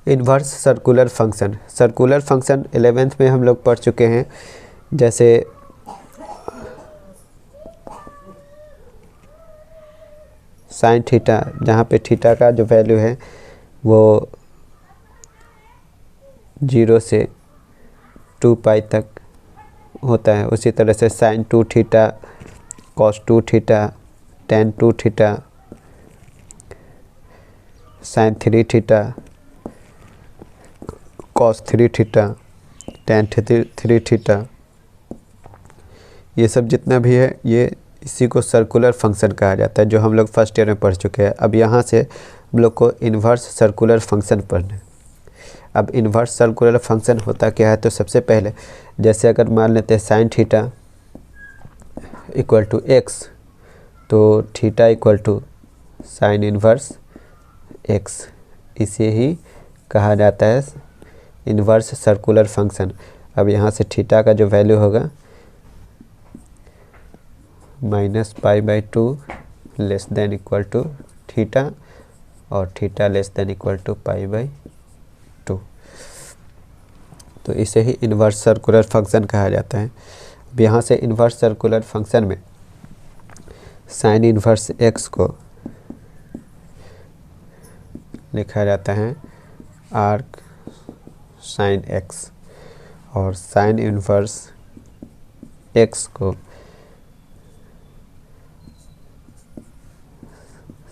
Inverse circular function. Circular function 11th में हम लोग पढ़ चुके हैं। जैसे साइन थीटा, जहाँ पे थीटा का जो वैल्यू है वो 0 से 2 पाई तक होता है। उसी तरह से sine 2 theta, cos 2 theta, tan 2 theta, sine 3 theta, cos 3 theta, tan 3 theta, ये सब जितना भी है ये इसी को सर्कुलर फंक्शन कहा जाता है, जो हम लोग फर्स्ट ईयर में पढ़ चुके हैं। अब यहाँ से हम लोग को इन्वर्स सर्कुलर फंक्शन पढ़ना है। अब इन्वर्स सर्कुलर फंक्शन होता क्या है, तो सबसे पहले जैसे अगर मान लेते हैं sine theta equal to x, तो theta equal to sine inverse x, इसे ही कहा जाता है इन्वर्स सर्कुलर फंक्शन। अब यहाँ से थीटा का जो वैल्यू होगा -π/2 less than equal to theta, और theta less than equal to π/2, तो इसे ही इन्वर्स सर्कुलर फंक्शन कहा जाता है। अब यहाँ से इन्वर्स सर्कुलर फंक्शन में साइन इन्वर्स एक्स को लिखा जाता है आर्क साइन एक्स, और साइन इन्वर्स एक्स को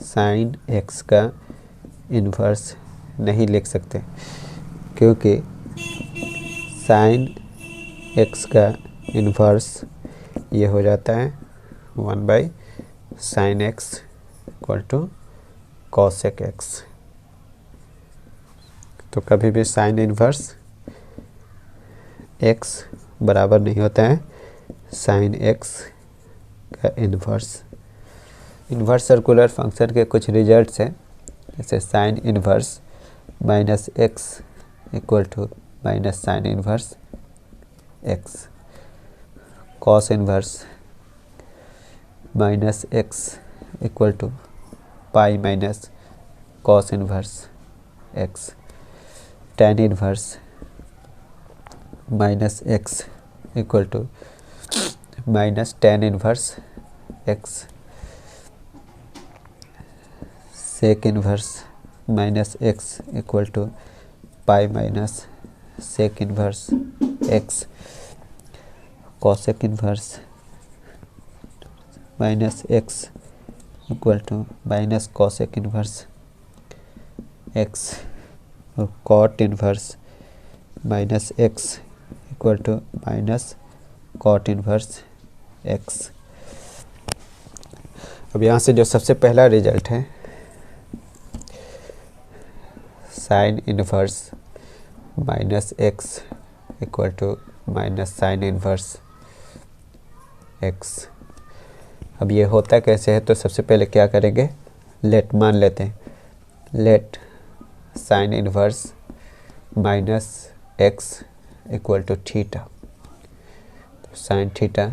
साइन एक्स का इन्वर्स नहीं लिख सकते, क्योंकि साइन एक्स का इन्वर्स ये हो जाता है 1/sin x equal to cosec x। तो कभी भी साइन इन्वर्स x बराबर नहीं होता है साइन x का इन्वर्स। इन्वर्स सर्कुलर फंक्शन के कुछ रिजल्ट्स हैं, जैसे sine inverse -x equal to minus sine inverse x, cos inverse -x equal to pi minus cos inverse x, tan inverse -x equal to minus tan inverse x, sec inverse -x equal to pi minus sec inverse x, cosec inverse -x equal to minus cosec inverse x, और cot inverse -x equal to minus cot inverse x। अब यहाँ से जो सबसे पहला result है sine inverse -x equal to minus sine inverse x। अब ये होता कैसे है, तो सबसे पहले क्या करेंगे, लेट मान लेते हैं, let sine inverse -x equal to theta, तो sine theta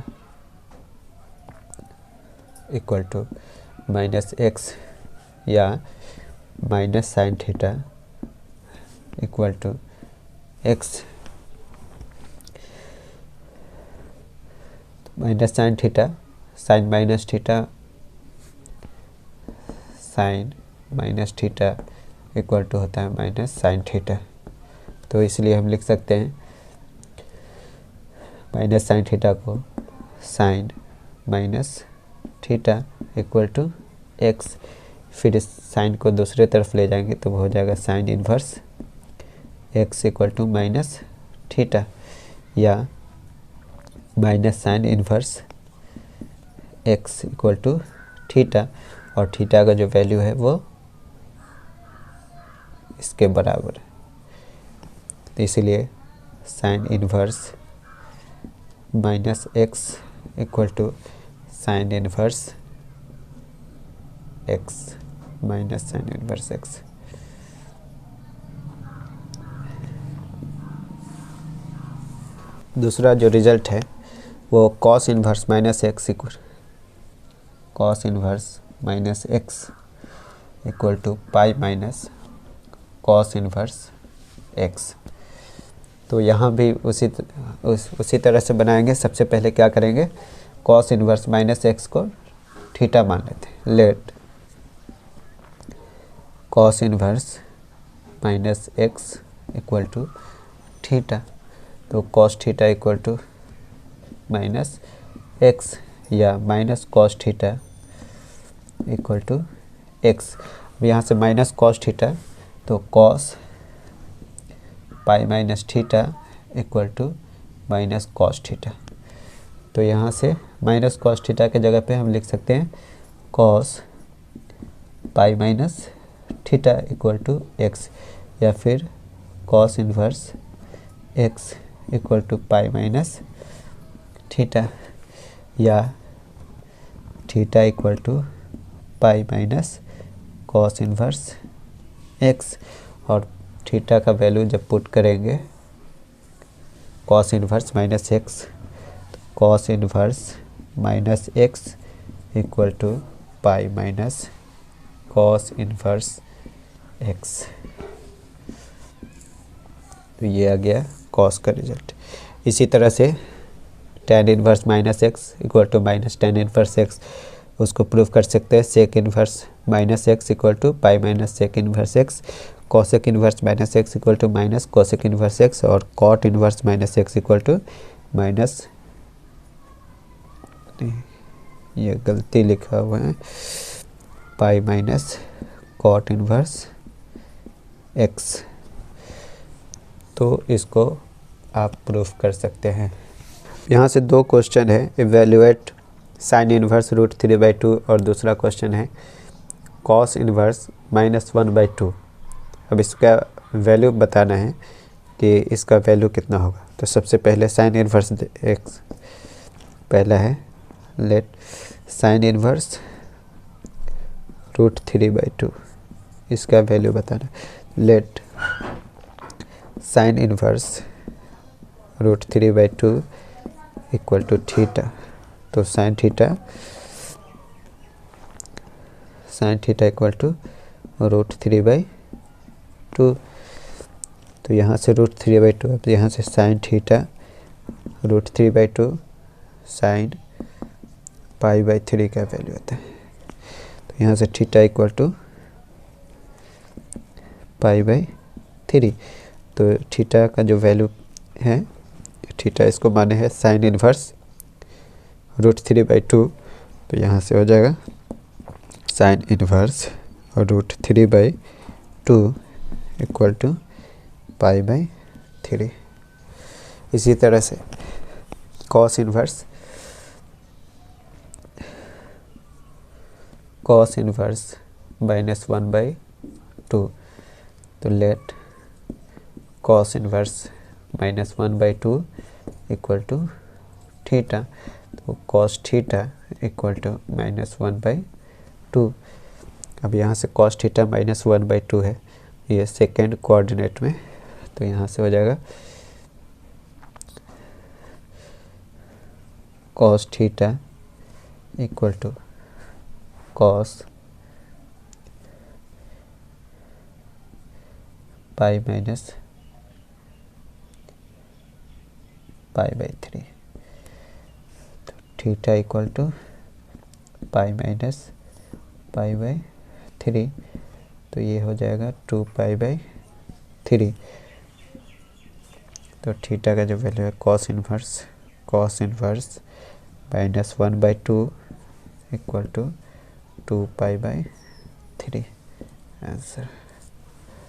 equal to -x या minus sine theta equal to x, minus sine theta, sine minus theta, sine minus theta equal to होता है माइनस साइन थीटा। तो इसलिए हम लिख सकते हैं माइनस साइन थीटा को sine minus theta equal to x, फिर इस साइन को दूसरे तरफ ले जाएंगे तो वो हो जाएगा sine inverse x equal to minus theta, या minus sine inverse x equal to theta, और थीटा का जो वैल्यू है वो इसके बराबर है। तो इसीलिए sine inverse -x equal to sine inverse x minus sine inverse x। दूसरा जो रिजल्ट है वो cos inverse -x equal cos inverse -x equal to pi minus cos inverse x. तो यहाँ भी उसी तरह से बनाएंगे। सबसे पहले क्या करेंगे, कॉस इन्वर्स माइनस एक्स को थीटा मान लेते हैं। Let cos inverse minus x equal to theta. तो cos theta equal to minus x या minus cos theta equal to x. अब यहाँ से माइनस कॉस थीटा, तो cos pi minus theta equal to minus cos theta. तो यहाँ से minus cos theta के जगह पे हम लिख सकते हैं cos pi minus theta equal to x, या फिर cos inverse x equal to pi minus theta, या theta equal to pi minus cos inverse x. और थीटा का वैल्यू जब पुट करेंगे कॉस इन्वर्स माइनस एक्स, तो cos inverse minus x equal to pi minus cos inverse x. तो ये आ गया cos का रिजल्ट। इसी तरह से tan inverse minus x equal to minus tan inverse x, उसको प्रूव कर सकते हैं। Sec inverse minus x equal to pi minus sec inverse x, cosec inverse minus x equal to minus cosec inverse x, और cot inverse minus x equal to minus, ये गलती लिखा हुआ है, pi minus cot inverse x. तो इसको आप proof कर सकते हैं। यहाँ से दो क्वेश्चन है, इवेल्युएट साइन इन्वर्स रूट 3/2, और दूसरा क्वेश्चन है कॉस इन्वर्स -1/2। अब इसका वैल्यू बताना है कि इसका वैल्यू कितना होगा। तो सबसे पहले साइन इन्वर्स एक्स पहला है, लेट साइन इन्वर्स रूट 3/2, इसका वैल्यू बताना। Let sine inverse root 3/2 equal to theta. तो sine theta equal to root 3/2। तो यहाँ से रूट 3/2, अब यहाँ से साइन थीटा रूट 3/2 साइन पाई/3 का वैल्यू आता है। तो यहाँ से थीटा इक्वल टू पाई/3। तो थीटा का जो वैल्यू है, थीटा इसको माने है साइन इन्वर्स रूट 3/2। तो यहाँ से हो जाएगा sine inverse root 3/2 equal to पाई/3। इसी तरह से कॉस इन्वर्स -1/2। तो let cos inverse -1/2 equal to theta. तो कॉस थीटा इक्वल टू -1/2। अब यहाँ से कॉस थीटा -1/2 है, ये सेकेंड कोऑर्डिनेट में। तो यहाँ से हो जाएगा cos theta equal to cos पाई/3। तो थीटा इक्वल टू पाई/3। तो ये हो जाएगा 2π/3। तो थीटा का जो वैल्यू है cos inverse -1/2 equal to 2π/3 answer.